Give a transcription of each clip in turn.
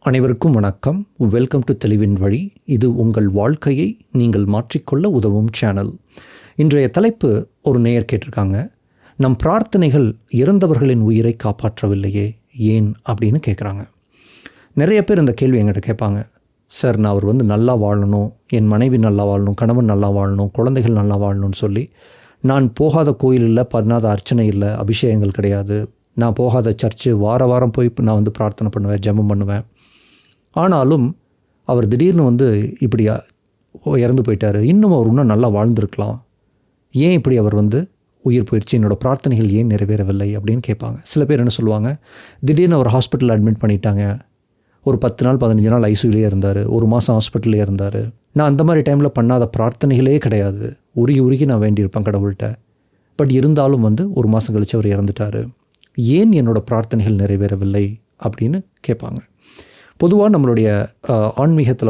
அனைவருக்கும் வணக்கம். Welcome to தெளிவின் வழி. இது உங்கள் வாழ்க்கையை நீங்கள் மாற்றிக்கொள்ள உதவும் சேனல். இன்றைய தலைப்பு ஒரு நேயர் கேட்டிருக்காங்க. நம் பிரார்த்தனைகள் இறந்தவர்களின் உயிரை காப்பாற்றவில்லையே, ஏன் அப்படின்னு கேட்குறாங்க. நிறைய பேர் இந்த கேள்வி என்கிட்ட கேட்பாங்க. சார், நான் அவர் நல்லா வாழணும், என் மனைவி நல்லா வாழணும், கணவன் நல்லா வாழணும், குழந்தைகள் நல்லா வாழணும்னு சொல்லி நான் போகாத கோயில் இல்லை, பண்ணாத அர்ச்சனை இல்லை, அபிஷேகங்கள் கிடையாது, நான் போகாத சர்ச்சு வாரம் போய் நான் பிரார்த்தனை பண்ணுவேன், ஜெபம் பண்ணுவேன். ஆனாலும் அவர் திடீர்னு இப்படி இறந்து போயிட்டார். இன்னும் அவர் இன்னும் நல்லா வாழ்ந்திருக்கலாம். ஏன் இப்படி அவர் உயிர் போயிடுச்சு, என்னோடய பிரார்த்தனைகள் ஏன் நிறைவேறவில்லை அப்படின்னு கேட்பாங்க. சில பேர் என்ன சொல்லுவாங்க, திடீர்னு அவர் ஹாஸ்பிட்டலில் அட்மிட் பண்ணிட்டாங்க, ஒரு 10 நாள் 15 நாள் ஐசியூலேயே இருந்தார், ஒரு மாதம் ஹாஸ்பிட்டல்லே இருந்தார். நான் அந்த மாதிரி டைமில் பண்ணாத பிரார்த்தனைகளே கிடையாது, உருகி நான் வேண்டியிருப்பேன் கடவுள்கிட்ட. பட் இருந்தாலும் ஒரு மாதம் கழித்து அவர் இறந்துட்டார், ஏன் என்னோடய பிரார்த்தனைகள் நிறைவேறவில்லை அப்படின்னு கேட்பாங்க. பொதுவாக நம்மளுடைய ஆன்மீகத்தில்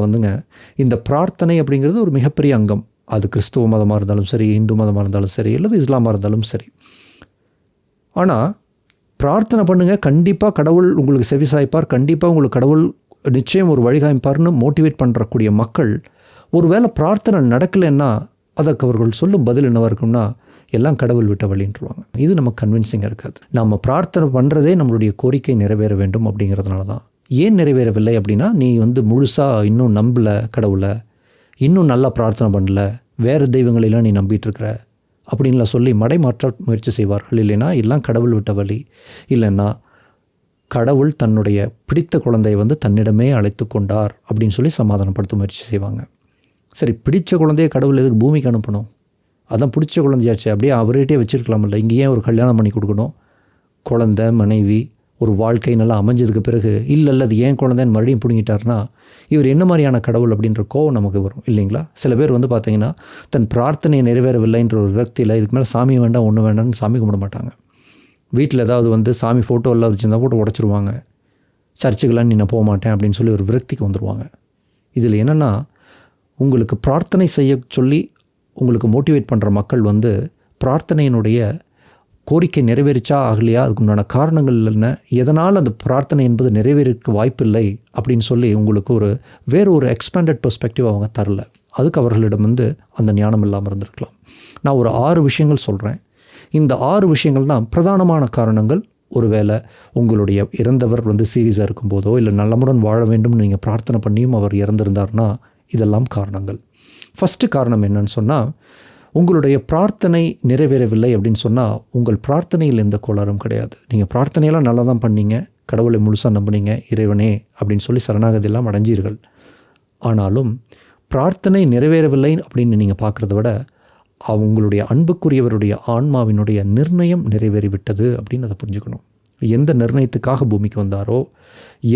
இந்த பிரார்த்தனை அப்படிங்கிறது ஒரு மிகப்பெரிய அங்கம். அது கிறிஸ்துவ மதமாக இருந்தாலும் சரி, இந்து மதமாக இருந்தாலும் சரி, அல்லது இஸ்லாமாக இருந்தாலும் சரி. ஆனால் பிரார்த்தனை பண்ணுங்கள், கண்டிப்பாக கடவுள் உங்களுக்கு செவிசாய்ப்பார், கண்டிப்பாக உங்களுக்கு கடவுள் நிச்சயம் ஒரு வழிகாமிப்பார்னு மோட்டிவேட் பண்ணுறக்கூடிய மக்கள் ஒருவேளை பிரார்த்தனை நடக்கலைன்னா அதற்கு அவர்கள் சொல்லும் பதில் என்னவாக இருக்கும்னா, எல்லாம் கடவுள் விட்ட வழின்ட்டுருவாங்க. இது நமக்கு கன்வின்சிங்காக இருக்காது. நம்ம பிரார்த்தனை பண்ணுறதே நம்மளுடைய கோரிக்கை நிறைவேற வேண்டும் அப்படிங்கிறதுனால தான். ஏன் நிறைவேறவில்லை அப்படின்னா, நீ முழுசாக இன்னும் நம்பலை கடவுளை, இன்னும் நல்லா பிரார்த்தனை பண்ணல, வேறு தெய்வங்களெல்லாம் நீ நம்பிட்டுருக்கிற அப்படின்லாம் சொல்லி மடைமாற்ற முயற்சி செய்வார்கள். இல்லைன்னா எல்லாம் கடவுள் விட்ட வழி, இல்லைன்னா கடவுள் தன்னுடைய பிடித்த குழந்தையை தன்னிடமே அழைத்து கொண்டார் அப்படின்னு சொல்லி சமாதானப்படுத்த முயற்சி செய்வாங்க. சரி, பிடிச்ச குழந்தைய கடவுள் எதுக்கு பூமிக்கு அனுப்பணும்? அதான் பிடிச்ச குழந்தையாச்சு, அப்படியே அவர்கிட்டே வச்சுருக்கலாமில்ல. இங்கே ஏன் ஒரு கல்யாணம் பண்ணி கொடுக்கணும்? குழந்தை, மனைவி, ஒரு வாழ்க்கை நல்லா அமைஞ்சதுக்கு பிறகு இல்லை அது ஏன் குழந்தைன்னு மறுபடியும் பிடுங்கிட்டார்னா இவர் என்ன மாதிரியான கடவுள் அப்படின்ற கோவம் நமக்கு வரும் இல்லைங்களா? சில பேர் பார்த்திங்கன்னா தன் பிரார்த்தனையை நிறைவேறவில்லைன்ற ஒரு விரக்தியில் இதுக்கு மேலே சாமி வேண்டாம், ஒன்று வேண்டாம்னு சாமி கும்பிட மாட்டாங்க. வீட்டில் ஏதாவது சாமி ஃபோட்டோ எல்லாம் வச்சுருந்தா போட்டு உடச்சிருவாங்க. சர்ச்சுக்கெல்லாம் நான் போக மாட்டேன் அப்படின்னு சொல்லி ஒரு விரக்திக்கு வந்துடுவாங்க. இதில் என்னென்னா, உங்களுக்கு பிரார்த்தனை செய்ய சொல்லி உங்களுக்கு மோட்டிவேட் பண்ணுற மக்கள் பிரார்த்தனையினுடைய கோரிக்கை நிறைவேறிச்சா ஆகலையா, அதுக்கு உண்டான காரணங்கள் என்ன, எதனால் அந்த பிரார்த்தனை என்பது நிறைவேறிக்க வாய்ப்பில்லை அப்படின்னு சொல்லி உங்களுக்கு வேறு ஒரு எக்ஸ்பேண்டட் பெர்ஸ்பெக்டிவ் அவங்க தரல. அதுக்கு அவர்களிடம் அந்த ஞானம் இல்லாமல் இருந்திருக்கலாம். நான் ஒரு 6 விஷயங்கள் சொல்கிறேன். இந்த 6 விஷயங்கள் தான் பிரதானமான காரணங்கள். ஒருவேளை உங்களுடைய இறந்தவர் சீரியஸாக இருக்கும்போதோ இல்லை நல்லமுடன் வாழ வேண்டும்னு நீங்கள் பிரார்த்தனை பண்ணியும் அவர் இறந்திருந்தார்னா இதெல்லாம் காரணங்கள். ஃபஸ்ட்டு காரணம் என்னன்னு சொன்னால், உங்களுடைய பிரார்த்தனை நிறைவேறவில்லை அப்படின்னு சொன்னால் உங்கள் பிரார்த்தனையில் எந்த கோளாறும் கிடையாது. நீங்கள் பிரார்த்தனையெல்லாம் நல்லா தான் பண்ணீங்க, கடவுளை முழுசாக நம்பினீங்க, இறைவனே அப்படின்னு சொல்லி சரணாகதியெல்லாம் அடைஞ்சீர்கள். ஆனாலும் பிரார்த்தனை நிறைவேறவில்லை அப்படின்னு நீங்கள் பார்க்குறத விட அவங்களுடைய அன்புக்குரியவருடைய ஆன்மாவினுடைய நிர்ணயம் நிறைவேறிவிட்டது அப்படின்னு அதை புரிஞ்சுக்கணும். எந்த நிர்ணயத்துக்காக பூமிக்கு வந்தாரோ,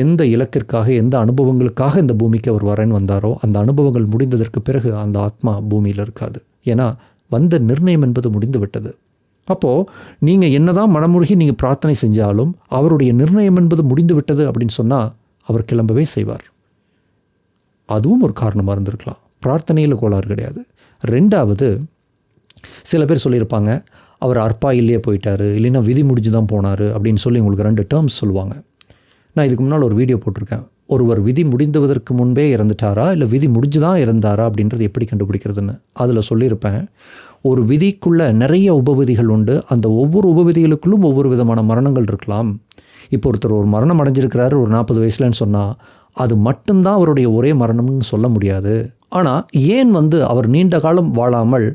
எந்த இலக்கிற்காக, எந்த அனுபவங்களுக்காக இந்த பூமிக்கு அவர் வரேன்னு வந்தாரோ, அந்த அனுபவங்கள் முடிந்ததற்கு பிறகு அந்த ஆத்மா பூமியில் இருக்காது. ஏன்னா வந்த நிர்ணயம் என்பது முடிந்து விட்டது. அப்போது நீங்கள் என்னதான் மனமுருகி நீங்கள் பிரார்த்தனை செஞ்சாலும் அவருடைய நிர்ணயம் என்பது முடிந்து விட்டது அப்படின்னு சொன்னால் அவர் கிளம்பவே செய்வார். அதுவும் ஒரு காரணமாக இருந்திருக்கலாம். பிரார்த்தனையில் கோளாறு கிடையாது. 2வது, சில பேர் சொல்லியிருப்பாங்க, அவர் அற்பாயிலே போயிட்டார், இல்லைன்னா விதி முடிஞ்சு தான் போனார் அப்படின்னு சொல்லி உங்களுக்கு 2 டேர்ம்ஸ் சொல்லுவாங்க. நான் இதுக்கு முன்னால் ஒரு வீடியோ போட்டிருக்கேன். ஒருவர் விதி முடிந்துவதற்கு முன்பே இறந்துட்டாரா இல்லை விதி முடிஞ்சு தான் இறந்தாரா அப்படின்றது எப்படி கண்டுபிடிக்கிறதுன்னு அதில் சொல்லியிருப்பேன். ஒரு விதிக்குள்ளே நிறைய உபவிதிகள் உண்டு. அந்த ஒவ்வொரு உபவிதிகளுக்குள்ளும் ஒவ்வொரு விதமான மரணங்கள் இருக்கலாம். இப்போ ஒருத்தர் ஒரு மரணம் அடைஞ்சிருக்கிறாரு ஒரு 40 வயசுலன்னு சொன்னால் அது மட்டும்தான் அவருடைய ஒரே மரணம்னு சொல்ல முடியாது. ஆனால் ஏன் அவர் நீண்ட காலம் வாழாமல்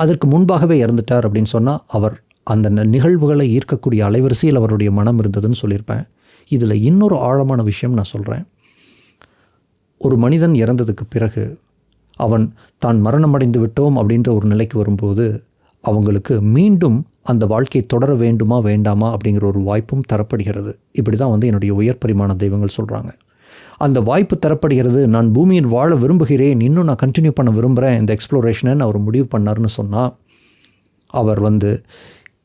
அதற்கு முன்பாகவே இறந்துட்டார் அப்படின்னு சொன்னால் அவர் அந்த நிகழ்வுகளை ஈர்க்கக்கூடிய அலைவரிசையில் அவருடைய மனம் இருந்ததுன்னு சொல்லியிருப்பேன். இதில் இன்னொரு ஆழமான விஷயம் நான் சொல்கிறேன். ஒரு மனிதன் இறந்ததுக்கு பிறகு அவன் தான் மரணமடைந்து விட்டோம் அப்படின்ற ஒரு நிலைக்கு வரும்போது அவங்களுக்கு மீண்டும் அந்த வாழ்க்கையை தொடர வேண்டுமா வேண்டாமா அப்படிங்கிற ஒரு வாய்ப்பும் தரப்படுகிறது. இப்படி தான் என்னுடைய உயர் பரிமாண தெய்வங்கள் சொல்கிறாங்க. அந்த வாய்ப்பு தரப்படுகிறது. நான் பூமியில் வாழ விரும்புகிறேன், இன்னும் நான் கண்டினியூ பண்ண விரும்புகிறேன் இந்த எக்ஸ்ப்ளோரேஷனை அவர் முடிவு பண்ணார்னு சொன்னால் அவர்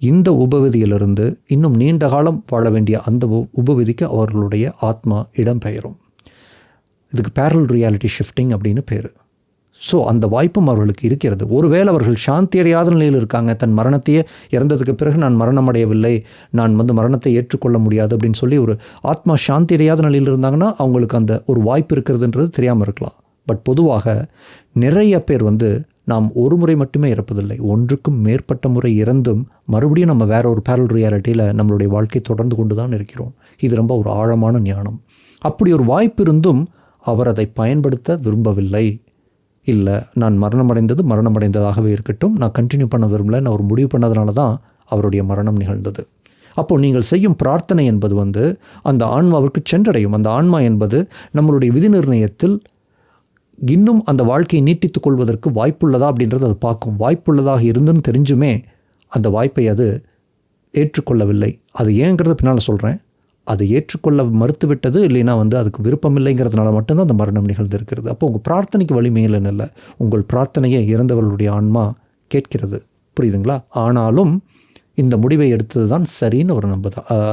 இந்த உபவிதியிலிருந்து இன்னும் நீண்ட காலம் வாழ வேண்டிய அந்த உபவிதிக்கு அவர்களுடைய ஆத்மா இடம்பெயரும். இதுக்கு பேரலல் ரியாலிட்டி ஷிஃப்டிங் அப்படின்னு பேர். ஸோ அந்த வாய்ப்பும் அவர்களுக்கு இருக்கிறது. ஒருவேளை அவர்கள் சாந்தி அடையாத நிலையில் இருக்காங்க, தன் மரணத்தையே இறந்ததுக்கு பிறகு நான் மரணம் அடையவில்லை, நான் மரணத்தை ஏற்றுக்கொள்ள முடியாது அப்படின்னு சொல்லி ஒரு ஆத்மா சாந்தி அடையாத நிலையில் இருந்தாங்கன்னா அவங்களுக்கு அந்த ஒரு வாய்ப்பு இருக்கிறதுன்றது தெரியாமல் இருக்கலாம். பட் பொதுவாக நிறைய பேர் நாம் ஒரு முறை மட்டுமே இறப்பதில்லை, ஒன்றுக்கும் மேற்பட்ட முறை இறந்தும் மறுபடியும் நம்ம வேற ஒரு பேரல் ரியாலிட்டியில் நம்மளுடைய வாழ்க்கை தொடர்ந்து கொண்டு தான் இருக்கிறோம். இது ரொம்ப ஒரு ஆழமான ஞானம். அப்படி ஒரு வாய்ப்பு இருந்தும் அவர் அதை பயன்படுத்த விரும்பவில்லை. இல்லை, நான் மரணமடைந்ததாகவே இருக்கட்டும், நான் கண்டினியூ பண்ண விரும்பலை, நான் ஒரு முடிவு பண்ணதுனால தான் அவருடைய மரணம் நிகழ்ந்தது. அப்போது நீங்கள் செய்யும் பிரார்த்தனை என்பது அந்த ஆன்மாவிற்கு சென்றடையும். அந்த ஆன்மா என்பது நம்மளுடைய விதி நிர்ணயத்தில் இன்னும் அந்த வாழ்க்கையை நீட்டித்துக் கொள்வதற்கு வாய்ப்புள்ளதா அப்படின்றது அது பார்க்கும். வாய்ப்புள்ளதாக இருந்துன்னு தெரிஞ்சுமே அந்த வாய்ப்பை அது ஏற்றுக்கொள்ளவில்லை. அது ஏங்கிறத பின்னால் சொல்கிறேன். அது ஏற்றுக்கொள்ள மறுத்துவிட்டது, இல்லைன்னா அதுக்கு விருப்பம் இல்லைங்கிறதுனால மட்டும்தான் அந்த மரணம் நிகழ்ந்திருக்கிறது. அப்போ உங்கள் பிரார்த்தனைக்கு வலிமையில் இல்லை, உங்கள் பிரார்த்தனையை இறந்தவர்களுடைய ஆன்மா கேட்கிறது. புரியுதுங்களா? ஆனாலும் இந்த முடிவை எடுத்தது தான் சரின்னு ஒரு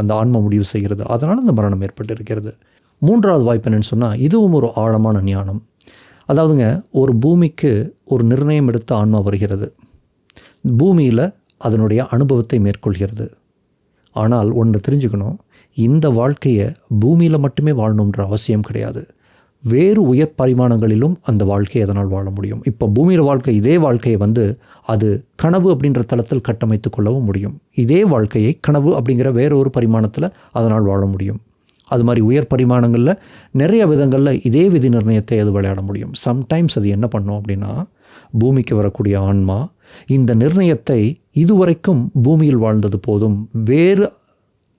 அந்த ஆன்மா முடிவு செய்கிறது. அதனால் அந்த மரணம் ஏற்பட்டு இருக்கிறது. மூன்றாவது வாய்ப்பு என்னென்னு சொன்னால், இதுவும் ஒரு ஆழமான ஞானம். அதாவதுங்க, ஒரு பூமிக்கு ஒரு நிர்ணயம் எடுத்த ஆன்மா வருகிறது, பூமியில் அதனுடைய அனுபவத்தை மேற்கொள்கிறது. ஆனால் ஒன்று தெரிஞ்சுக்கணும், இந்த வாழ்க்கையை பூமியில் மட்டுமே வாழணுன்ற அவசியம் கிடையாது. வேறு உயர் பரிமாணங்களிலும் அந்த வாழ்க்கையை அதனால் வாழ முடியும். இப்போ பூமியில் வாழ்க்கை, இதே வாழ்க்கையை அது கனவு அப்படின்ற தளத்தில் கட்டமைத்து கொள்ளவும் முடியும். இதே வாழ்க்கையை கனவு அப்படிங்கிற வேற ஒரு பரிமாணத்தில் அதனால் வாழ முடியும். அது மாதிரி உயர் பரிமாணங்களில் நிறைய விதங்களில் இதே விதி நிர்ணயத்தை அது விளையாட முடியும். சம்டைம்ஸ் அது என்ன பண்ணும் அப்படின்னா, பூமிக்கு வரக்கூடிய ஆன்மா இந்த நிர்ணயத்தை இதுவரைக்கும் பூமியில் வாழ்ந்தது போதும், வேறு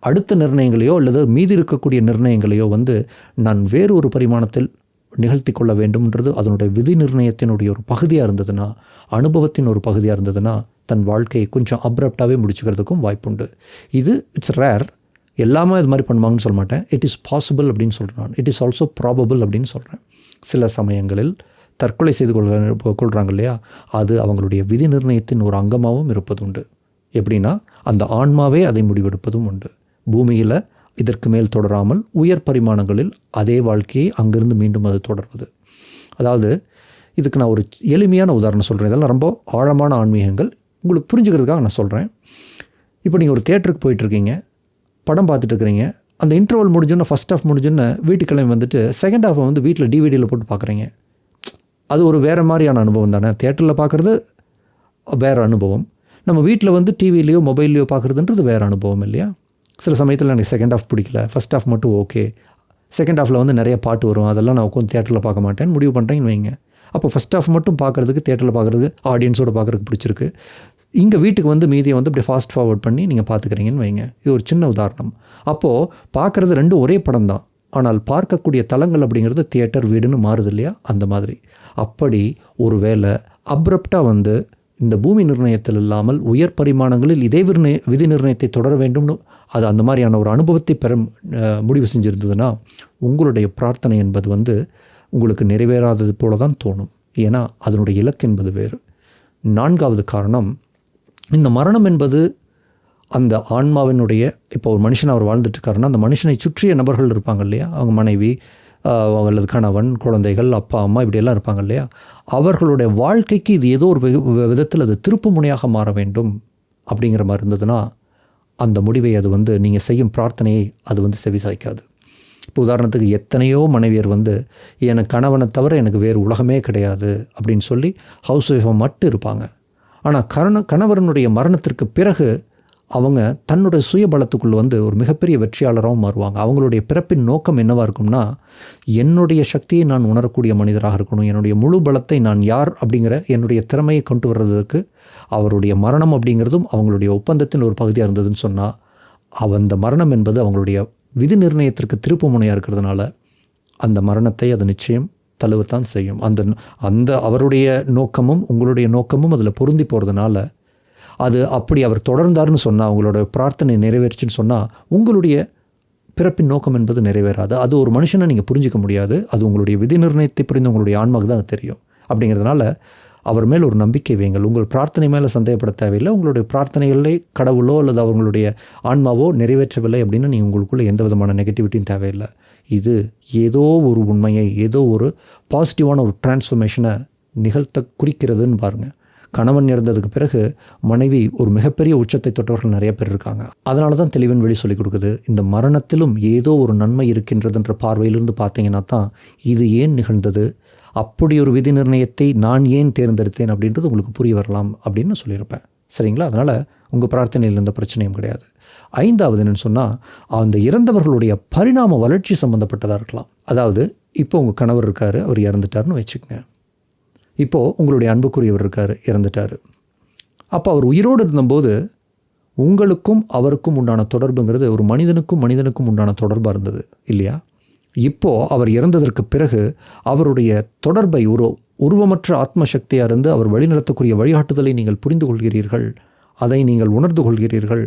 அடுத்த நிர்ணயங்களையோ அல்லது மீதி இருக்கக்கூடிய நிர்ணயங்களையோ நான் வேறு ஒரு பரிமாணத்தில் நிகழ்த்தி கொள்ள வேண்டும்ன்றது அதனுடைய விதி நிர்ணயத்தினுடைய ஒரு பகுதியாக இருந்ததுன்னா, அனுபவத்தின் ஒரு பகுதியாக இருந்ததுன்னா, தன் வாழ்க்கையை கொஞ்சம் அப்ரப்டாகவே முடிச்சுக்கிறதுக்கும் வாய்ப்புண்டு. இது இட்ஸ் ரேர். எல்லாமே இது மாதிரி பண்ணுவாங்கன்னு சொல்ல மாட்டேன். இட் இஸ் பாசிபிள் அப்படின்னு சொல்கிறேன் நான். இட் இஸ் ஆல்சோ ப்ராபபிள் அப்படின்னு சொல்கிறேன். சில சமயங்களில் தற்கொலை செய்து கொள்கிறாங்க இல்லையா, அது அவங்களுடைய விதி நிர்ணயத்தின் ஒரு அங்கமாகவும் இருப்பதுண்டு. எப்படின்னா, அந்த ஆன்மாவே அதை முடிவெடுப்பதும் உண்டு. பூமியில் இதற்கு மேல் தொடராமல் உயர் பரிமாணங்களில் அதே வாழ்க்கையை அங்கிருந்து மீண்டும் அது தொடர்வது. அதாவது இதுக்கு நான் ஒரு எளிமையான உதாரணம் சொல்கிறேன். இதெல்லாம் ரொம்ப ஆழமான ஆன்மீகங்கள், உங்களுக்கு புரிஞ்சுக்கிறதுக்காக நான் சொல்கிறேன். இப்போ நீங்கள் ஒரு தியேட்டருக்கு போயிட்டுருக்கீங்க, படம் பார்த்துட்டு இருக்கிறீங்க. அந்த இன்டர்வல் முடிஞ்சோன்னா, ஃபஸ்ட் ஹாஃப் முடிஞ்சோன்னு வீட்டுக்கு கிளம்பி செகண்ட் ஹாஃபை வீட்டில் டிவிடியில் போட்டு பார்க்குறீங்க. அது ஒரு வேறு மாதிரியான அனுபவம் தானே. தியேட்டரில் பார்க்குறது வேறு அனுபவம், நம்ம வீட்டில் டிவிலையோ மொபைல்லையோ பார்க்குறதுன்றது வேறு அனுபவம் இல்லையா? சில சமயத்தில் எனக்கு செகண்ட் ஹாஃப் பிடிக்கல, ஃபஸ்ட் ஹாஃப் மட்டும் ஓகே. செகண்ட் ஹாஃபில் நிறைய பாட்டு வரும், அதெல்லாம் நான் உட்காந்து தியேட்டரில் பார்க்க மாட்டேன்னு முடிவு பண்ணுறேன்னு வைங்க. அப்போ ஃபஸ்ட் ஹாஃப் மட்டும் பார்க்குறதுக்கு, தியேட்டரில் பார்க்குறது ஆடியன்ஸோடு பார்க்குறதுக்கு பிடிச்சிருக்கு. இங்கே வீட்டுக்கு மீதியை இப்படி ஃபாஸ்ட் ஃபார்வர்ட் பண்ணி நீங்கள் பார்த்துக்கிறீங்கன்னு வைங்க. இது ஒரு சின்ன உதாரணம். அப்போது பார்க்குறது ரெண்டும் ஒரே படம் தான், ஆனால் பார்க்கக்கூடிய தளங்கள் அப்படிங்கிறது தியேட்டர், வீடுன்னு மாறுது இல்லையா? அந்த மாதிரி. அப்படி ஒரு வேளை அப்ரப்டாக இந்த பூமி நிர்ணயத்தில் இல்லாமல் உயர் பரிமாணங்களில் இதே விதி நிர்ணயத்தை தொடர வேண்டும்னு அது அந்த மாதிரியான ஒரு அனுபவத்தை பெற முடிவு செஞ்சுருந்ததுன்னா, உங்களுடைய பிரார்த்தனை என்பது உங்களுக்கு நிறைவேறாதது போல தான் தோணும். ஏன்னா அதனுடைய இலக்கு என்பது வேறு. நான்காவது காரணம், இந்த மரணம் என்பது அந்த ஆன்மாவினுடைய, இப்போ ஒரு மனுஷன் அவர் வாழ்ந்துட்டுருக்காருன்னா, அந்த மனுஷனை சுற்றிய நபர்கள் இருப்பாங்க இல்லையா, அவங்க மனைவி அல்லது கணவன், குழந்தைகள், அப்பா அம்மா, இப்படியெல்லாம் இருப்பாங்க இல்லையா, அவர்களுடைய வாழ்க்கைக்கு இது ஏதோ ஒரு விதத்தில் அது திருப்பு முனையாக மாற வேண்டும் அப்படிங்கிற மாதிரி இருந்ததுன்னா, அந்த முடிவை அது நீங்கள் செய்யும் பிரார்த்தனையை அது செவி சாய்க்காது. இப்போ உதாரணத்துக்கு எத்தனையோ மனைவியர் எனக்கு கணவனை தவிர எனக்கு வேறு உலகமே கிடையாது அப்படின்னு சொல்லி ஹவுஸ் ஒய்ஃபாக மட்டும் இருப்பாங்க. ஆனால் கணவரனுடைய மரணத்திற்கு பிறகு அவங்க தன்னுடைய சுயபலத்துக்குள்ளே ஒரு மிகப்பெரிய வெற்றியாளராகவும் மாறுவாங்க. அவங்களுடைய பிறப்பின் நோக்கம் என்னவாக இருக்கும்னா, என்னுடைய சக்தியை நான் உணரக்கூடிய மனிதராக இருக்கணும், என்னுடைய முழு பலத்தை நான் யார் அப்படிங்கிற என்னுடைய திறமையை கொண்டு வர்றதுக்கு அவருடைய மரணம் அப்படிங்கிறதும் அவங்களுடைய ஒப்பந்தத்தின் ஒரு பகுதியாக இருந்ததுன்னு சொன்னால், அந்த மரணம் என்பது அவங்களுடைய விதி நிர்ணயத்திற்கு திருப்பு முனையாக இருக்கிறதுனால அந்த மரணத்தை அது நிச்சயம் தழுவத்தான் செய்யும். அந்த அவருடைய நோக்கமும் உங்களுடைய நோக்கமும் அதில் பொருந்தி போகிறதுனால அது அப்படி அவர் தொடர்ந்தார்னு சொன்னால், அவங்களோட பிரார்த்தனை நிறைவேறுச்சுன்னு சொன்னால், உங்களுடைய பிறப்பின் நோக்கம் என்பது நிறைவேறாது. அது ஒரு மனுஷனை நீங்கள் புரிஞ்சிக்க முடியாது. அது உங்களுடைய விதி நிர்ணயத்தை புரிந்து உங்களுடைய ஆன்மாவுக்கு தான் அது தெரியும். அப்படிங்கிறதுனால அவர் மேல் ஒரு நம்பிக்கை வைங்கள். உங்கள் பிரார்த்தனை மேலே சந்தேகப்பட தேவையில்லை. உங்களுடைய பிரார்த்தனைகளை கடவுளோ அல்லது அவங்களுடைய ஆன்மாவோ நிறைவேற்றவில்லை அப்படின்னு நீங்கள் உங்களுக்குள்ளே எந்த விதமான நெகட்டிவிட்டியும் தேவையில்லை. இது ஏதோ ஒரு உண்மையை, ஏதோ ஒரு பாசிட்டிவான ஒரு டிரான்ஸ்ஃபர்மேஷனை குறிக்கிறதுன்னு பாருங்கள். கணவன் இறந்ததுக்கு பிறகு மனைவி ஒரு மிகப்பெரிய உச்சத்தை தொட்டவர்கள் நிறைய பேர் இருக்காங்க. அதனால தான் தெளிவின் வழி சொல்லிக் கொடுக்குது. இந்த மரணத்திலும் ஏதோ ஒரு நன்மை இருக்கின்றதுன்ற பார்வையிலிருந்து பார்த்தீங்கன்னா தான் இது ஏன் நிகழ்ந்தது, அப்படி ஒரு விதி நிர்ணயத்தை நான் ஏன் தேர்ந்தெடுத்தேன் அப்படின்றது உங்களுக்கு புரிய வரலாம் அப்படின்னு சொல்லியிருப்பேன். சரிங்களா? அதனால் உங்கள் பிரார்த்தனையில் எந்த பிரச்சனையும் கிடையாது. 5வது என்னென்னு சொன்னால், அந்த இறந்தவர்களுடைய பரிணாம வளர்ச்சி சம்மந்தப்பட்டதாக இருக்கலாம். அதாவது இப்போ உங்கள் கணவர் இருக்கார், அவர் இறந்துட்டார்னு வச்சுக்கோங்க. இப்போது உங்களுடைய அன்புக்குரியவர் இருக்கார், இறந்துட்டார். அப்போ அவர் உயிரோடு இருந்தபோது உங்களுக்கும் அவருக்கும் உண்டான தொடர்புங்கிறது ஒரு மனிதனுக்கும் உண்டான தொடர்பாக இருந்தது இல்லையா? இப்போது அவர் இறந்ததற்கு பிறகு அவருடைய தொடர்பை ஒரு உருவமற்ற ஆத்மசக்தியாக இருந்து அவர் வழிநடத்தக்கூடிய வழிகாட்டுதலை நீங்கள் புரிந்து கொள்கிறீர்கள், அதை நீங்கள் உணர்ந்து கொள்கிறீர்கள்,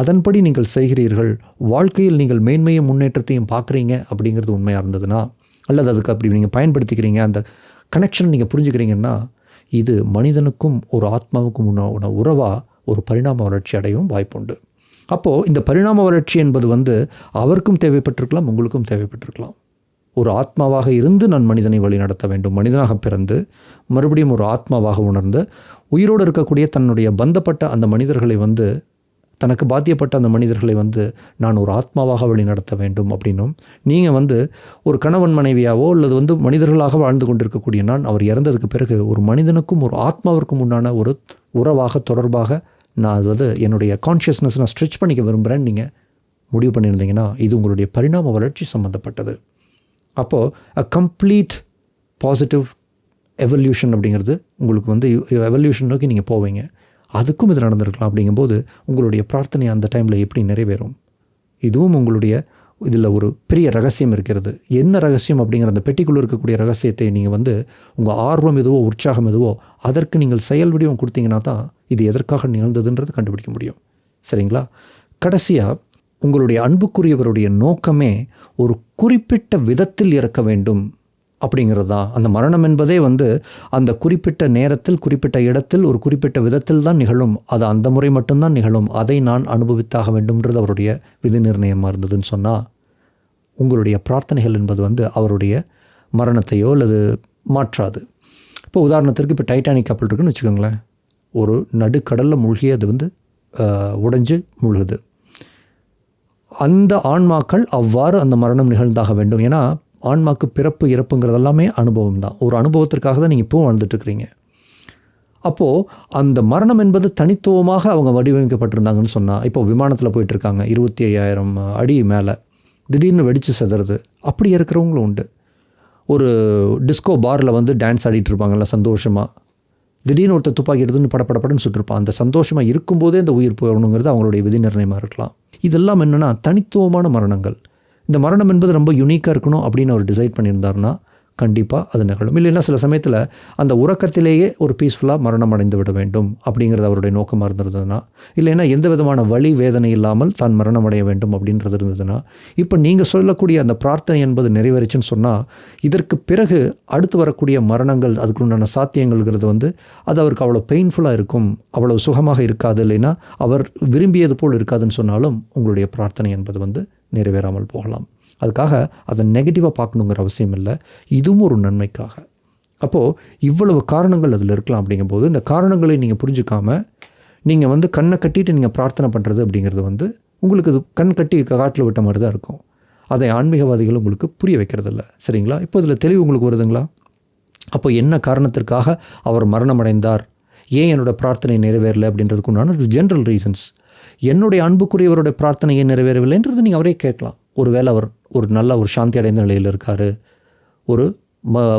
அதன்படி நீங்கள் செய்கிறீர்கள், வாழ்க்கையில் நீங்கள் மேன்மையும் முன்னேற்றத்தையும் பார்க்குறீங்க அப்படிங்கிறது உண்மையாக இருந்ததுன்னா, அல்லது அதுக்கு அப்படி நீங்கள் பயன்படுத்திக்கிறீங்க, அந்த கனெக்ஷன் நீங்கள் புரிஞ்சுக்கிறீங்கன்னா, இது மனிதனுக்கும் ஒரு ஆத்மாவுக்கும் உண்டான உறவாக ஒரு பரிணாம வளர்ச்சி அடையவும் வாய்ப்புண்டு. அப்போது இந்த பரிணாம வளர்ச்சி என்பது அவருக்கும் தேவைப்பட்டிருக்கலாம், உங்களுக்கும் தேவைப்பட்டிருக்கலாம். ஒரு ஆத்மாவாக இருந்து நான் மனிதனை வழி நடத்த வேண்டும், மனிதனாக பிறந்து மறுபடியும் ஒரு ஆத்மாவாக உணர்ந்து உயிரோடு இருக்கக்கூடிய தன்னுடைய பந்தப்பட்ட அந்த மனிதர்களை தனக்கு பாத்தியப்பட்ட அந்த மனிதர்களை நான் ஒரு ஆத்மாவாக வழி நடத்த வேண்டும் அப்படின்னும், நீங்கள் ஒரு கணவன் மனைவியாவோ அல்லது மனிதர்களாக வாழ்ந்து கொண்டிருக்கக்கூடிய நான் அவர் இறந்ததுக்கு பிறகு ஒரு மனிதனுக்கும் ஒரு ஆத்மாவிற்கும் உண்டான ஒரு உறவாக தொடர்பாக நான் என்னுடைய கான்ஷியஸ்னஸ் நான் ஸ்ட்ரெச் பண்ணிக்க விரும்புகிறேன்னு நீங்கள் முடிவு பண்ணியிருந்தீங்கன்னா, இது உங்களுடைய பரிணாம வளர்ச்சி சம்மந்தப்பட்டது. அப்போது அ கம்ப்ளீட் பாசிட்டிவ் எவல்யூஷன் அப்படிங்கிறது உங்களுக்கு எவல்யூஷன் நோக்கி நீங்கள் போவீங்க. அதுக்கும் இது நடந்திருக்கலாம். அப்படிங்கும்போது உங்களுடைய பிரார்த்தனை அந்த டைமில் எப்படி நிறைவேறும்? இதுவும் உங்களுடைய இதில் ஒரு பெரிய ரகசியம் இருக்கிறது. என்ன ரகசியம் அப்படிங்கிற அந்த பெட்டிக்குள்ளே இருக்கக்கூடிய ரகசியத்தை நீங்கள் உங்கள் ஆர்வம் எதுவோ உற்சாகம் எதுவோ அதற்கு நீங்கள் செயல் வடிவம் கொடுத்தீங்கன்னா தான் இது எதற்காக நிகழ்ந்ததுன்றது கண்டுபிடிக்க முடியும். சரிங்களா? கடைசியாக உங்களுடைய அன்புக்குரியவருடைய நோக்கமே ஒரு குறிப்பிட்ட விதத்தில் இறக்க வேண்டும் அப்படிங்கிறது தான். அந்த மரணம் என்பதே அந்த குறிப்பிட்ட நேரத்தில் குறிப்பிட்ட இடத்தில் ஒரு குறிப்பிட்ட விதத்தில் தான் நிகழும். அது அந்த முறை மட்டும்தான் நிகழும். அதை நான் அனுபவித்தாக வேண்டும்ன்றது அவருடைய விதி நிர்ணயமாக இருந்ததுன்னு சொன்னால், உங்களுடைய பிரார்த்தனைகள் என்பது அவருடைய மரணத்தையோ அல்லது மாற்றாது. இப்போ உதாரணத்திற்கு இப்போ டைட்டானிக் கப்பல் இருக்குன்னு வச்சுக்கோங்களேன். ஒரு நடுக்கடலில் மூழ்கி அது உடைஞ்சு மூழ்குது. அந்த ஆன்மாக்கள் அவ்வாறு அந்த மரணம் நிகழ்ந்தாக வேண்டும். ஏன்னா ஆன்மாக்கு பிறப்பு இறப்புங்கிறது எல்லாமே அனுபவம் தான். ஒரு அனுபவத்திற்காக தான் நீங்கள் இப்போவும் வாழ்ந்துட்டுருக்கிறீங்க. அப்போது அந்த மரணம் என்பது தனித்துவமாக அவங்க வடிவமைக்கப்பட்டிருந்தாங்கன்னு சொன்னால், இப்போ விமானத்தில் போயிட்டுருக்காங்க 25,000 அடி மேலே, திடீர்னு வெடித்து செதறது, அப்படி இருக்கிறவங்களும் உண்டு. ஒரு டிஸ்கோ பாரில் டான்ஸ் ஆடிட்டு இருப்பாங்கள்ல சந்தோஷமாக, திடீர்னு ஒருத்தர் துப்பாக்கி எடுத்துன்னு படப்படப்படன்னு சுட்டிருப்பான். அந்த சந்தோஷமாக இருக்கும்போதே அந்த உயிர் போகணுங்கிறது அவங்களுடைய விதி நிர்ணயமாக இருக்கலாம். இதெல்லாம் என்னென்னா தனித்துவமான மரணங்கள். இந்த மரணம் என்பது ரொம்ப யுனிக்காக இருக்கணும் அப்படின்னு அவர் டிசைட் பண்ணியிருந்தாருன்னா கண்டிப்பாக அது நிகழும். இல்லைன்னா சில சமயத்தில் அந்த உறக்கத்திலேயே ஒரு பீஸ்ஃபுல்லாக மரணம் அடைந்து விட வேண்டும் அப்படிங்கிறது அவருடைய நோக்கமாக இருந்ததுன்னா, இல்லைன்னா எந்த விதமான வலி வேதனை இல்லாமல் தான் மரணம் அடைய வேண்டும் அப்படின்றது இருந்ததுன்னா, இப்போ நீங்கள் சொல்லக்கூடிய அந்த பிரார்த்தனை என்பது நிறைவேறிச்சுன்னு சொன்னால், இதற்கு பிறகு அடுத்து வரக்கூடிய மரணங்கள் அதுக்குண்டான சாத்தியங்கள்ங்கிறது அது அவருக்கு அவ்வளோ பெயின்ஃபுல்லாக இருக்கும், அவ்வளோ சுகமாக இருக்காது, இல்லைன்னா அவர் விரும்பியது போல் இருக்காதுன்னு சொன்னாலும் உங்களுடைய பிரார்த்தனை என்பது நிறைவேறாமல் போகலாம். அதுக்காக அதை நெகட்டிவாக பார்க்கணுங்கிற அவசியம் இல்லை. இதுவும் ஒரு நன்மைக்காக. அப்போது இவ்வளவு காரணங்கள் அதில் இருக்கலாம். அப்படிங்கும்போது இந்த காரணங்களை நீங்கள் புரிஞ்சுக்காமல் நீங்கள் கண்ணை கட்டிட்டு நீங்கள் பிரார்த்தனை பண்ணுறது அப்படிங்கிறது உங்களுக்கு அது கண் கட்டி காட்டில் விட்ட மாதிரி தான் இருக்கும். அதை ஆன்மீகவாதிகள் உங்களுக்கு புரிய வைக்கிறதில்ல. சரிங்களா? இப்போ இதில் தெளிவு உங்களுக்கு வருதுங்களா? அப்போ என்ன காரணத்திற்காக அவர் மரணம் அடைந்தார், ஏன் என்னோடய பிரார்த்தனை நிறைவேறலை அப்படின்றதுக்கு உண்டான ஜென்ரல் ரீசன்ஸ். என்னுடைய அன்புக்குரியவருடைய பிரார்த்தனையை நிறைவேறவில்லைன்றது நீங்கள் அவரே கேட்கலாம். ஒருவேளை அவர் ஒரு நல்ல ஒரு சாந்தி அடைந்த நிலையில் இருக்கார்,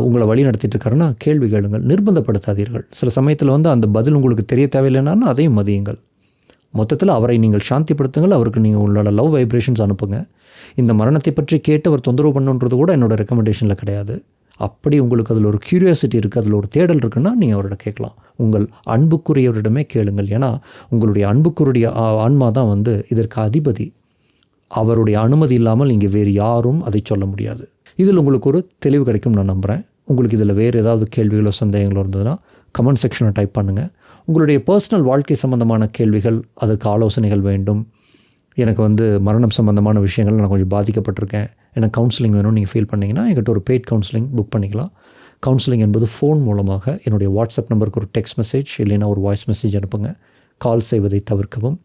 உங்களை வழி நடத்திட்டு இருக்காருன்னா கேள்வி கேளுங்கள், நிர்பந்தப்படுத்தாதீர்கள். சில சமயத்தில் அந்த பதில் உங்களுக்கு தெரிய தேவையில்லைன்னா அதையும் மதியுங்கள். மொத்தத்தில் அவரை நீங்கள் சாந்திப்படுத்துங்கள், அவருக்கு நீங்கள் உங்களோட லவ் வைப்ரேஷன்ஸ் அனுப்புங்க. இந்த மரணத்தை பற்றி கேட்டு அவர் தொந்தரவு பண்ணுன்றது கூட என்னோடய ரெக்கமெண்டேஷனில் கிடையாது. அப்படி உங்களுக்கு அதில் ஒரு க்யூரியாசிட்டி இருக்குது, அதில் ஒரு தேடல் இருக்குன்னா நீங்கள் அவர்கிட்ட கேட்கலாம். உங்கள் அன்புக்குரியவரிடமே கேளுங்கள். ஏன்னா உங்களுடைய அன்புக்குரிய ஆன்மா தான் இதற்கு அதிபதி. அவருடைய அனுமதி இல்லாமல் இங்கே வேறு யாரும் அதை சொல்ல முடியாது. இதில் உங்களுக்கு ஒரு தெளிவு கிடைக்கும் நான் நம்புகிறேன். உங்களுக்கு இதில் வேறு ஏதாவது கேள்விகளோ சந்தேகங்களோ இருந்ததுன்னா கமெண்ட் செக்ஷனில் டைப் பண்ணுங்கள். உங்களுடைய பர்சனல் வாழ்க்கை சம்மந்தமான கேள்விகள், அதற்கு ஆலோசனைகள் வேண்டும், எனக்கு மரணம் சம்மந்தமான விஷயங்கள் நான் கொஞ்சம் பாதிக்கப்பட்டிருக்கேன், எனக்கு கவுன்சிலிங் வேணும்னு நீங்கள் ஃபீல் பண்ணிங்கன்னா என்கிட்ட ஒரு பெய்ட் கவுன்சிலிங் புக் பண்ணிக்கலாம். கவுன்சிலிங் என்பது ஃபோன் மூலமாக என்னுடைய வாட்ஸ்அப் நம்பருக்கு ஒரு டெக்ஸ்ட் மெசேஜ் இல்லைன்னா ஒரு வாய்ஸ் மெசேஜ் அனுப்புங்க. கால் செய்வதை தவிர்க்கவும்.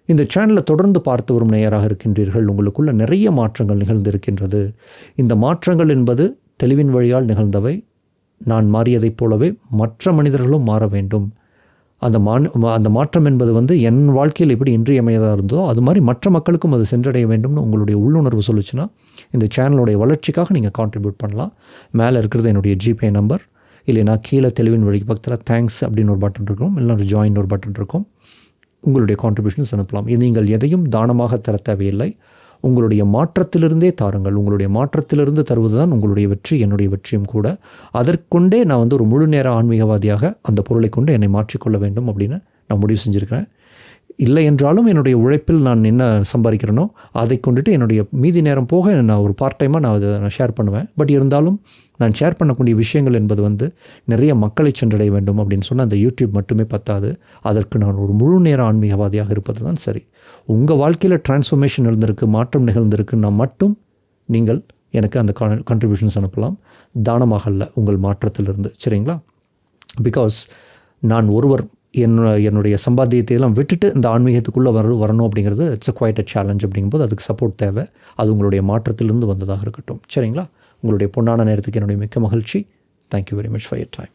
இந்த சேனலில் தொடர்ந்து பார்த்து வரும் நேயராக இருக்கின்றீர்கள். உங்களுக்குள்ள நிறைய மாற்றங்கள் நிகழ்ந்திருக்கின்றது. இந்த மாற்றங்கள் என்பது தெளிவின் வழியால் நிகழ்ந்தவை. நான் மாறியதைப் போலவே மற்ற மனிதர்களும் மாற வேண்டும். அந்த மாற்றம் என்பது என் வாழ்க்கையில் எப்படி இன்றியமையதாக இருந்ததோ அது மாதிரி மற்ற மக்களுக்கும் அது சென்றடைய வேண்டும்னு உங்களுடைய உள்ளுணர்வு சொல்லிச்சுன்னா இந்த சேனலுடைய வளர்ச்சிக்காக நீங்கள் கான்ட்ரிபியூட் பண்ணலாம். மேலே இருக்கிறது என்னுடைய ஜிபே நம்பர், இல்லைனா கீழே தெளிவின் வழி பக்கத்தில் தேங்க்ஸ் அப்படின்னு ஒரு பட்டன் இருக்கும், இல்லைனா ஒரு ஜாயின் ஒரு பட்டன் இருக்கும். உங்களுடைய கான்ட்ரிபியூஷன்ஸ் அனுப்பலாம். நீங்கள் எதையும் தானமாக தர தேவையில்லை. உங்களுடைய மாற்றத்திலிருந்தே தாருங்கள். உங்களுடைய மாற்றத்திலிருந்து தருவது தான் உங்களுடைய வெற்றி, என்னுடைய வெற்றியும் கூட. அதற்கொண்டே நான் ஒரு முழு நேர ஆன்மீகவாதியாக அந்த பொருளை கொண்டு என்னை மாற்றிக்கொள்ள வேண்டும் அப்படின்னு நான் முடிவு செஞ்சுருக்கிறேன். இல்லை என்றாலும் என்னுடைய உழைப்பில் நான் என்ன சம்பாதிக்கிறேனோ அதை கொண்டுட்டு என்னுடைய மீதி நேரம் போக நான் ஒரு பார்ட் டைமாக நான் ஷேர் பண்ணுவேன். பட் இருந்தாலும் நான் ஷேர் பண்ணக்கூடிய விஷயங்கள் என்பது நிறைய மக்களை சென்றடைய வேண்டும் அப்படின்னு சொன்னால் அந்த யூடியூப் மட்டுமே பத்தாது. அதற்கு நான் ஒரு முழு நேர ஆன்மீகவாதியாக இருப்பது தான் சரி. உங்கள் வாழ்க்கையில் டிரான்ஸ்ஃபர்மேஷன் இருந்திருக்கு, மாற்றம் நிகழ்ந்திருக்குன்னா மட்டும் நீங்கள் எனக்கு அந்த கான்ட்ரிபியூஷன்ஸ் அனுப்பலாம். தானமாக அல்ல, உங்கள் மாற்றத்திலிருந்து. சரிங்களா? பிகாஸ் நான் ஒருவர் என்னுடைய சம்பாத்தியத்தையெல்லாம் விட்டுட்டு இந்த ஆன்மீகத்துக்குள்ளே வரணும் அப்படிங்கிறது இட்ஸ் குவைட் அ சேலஞ்ச். அப்படிங்கும்போது அதுக்கு சப்போர்ட் தேவை. அது உங்களுடைய மாற்றத்திலிருந்து வந்ததாக இருக்கட்டும். சரிங்களா? உங்களுடைய பொன்னான நேரத்துக்கு என்னுடைய மிக்க மகிழ்ச்சி. Thank you very much for your time.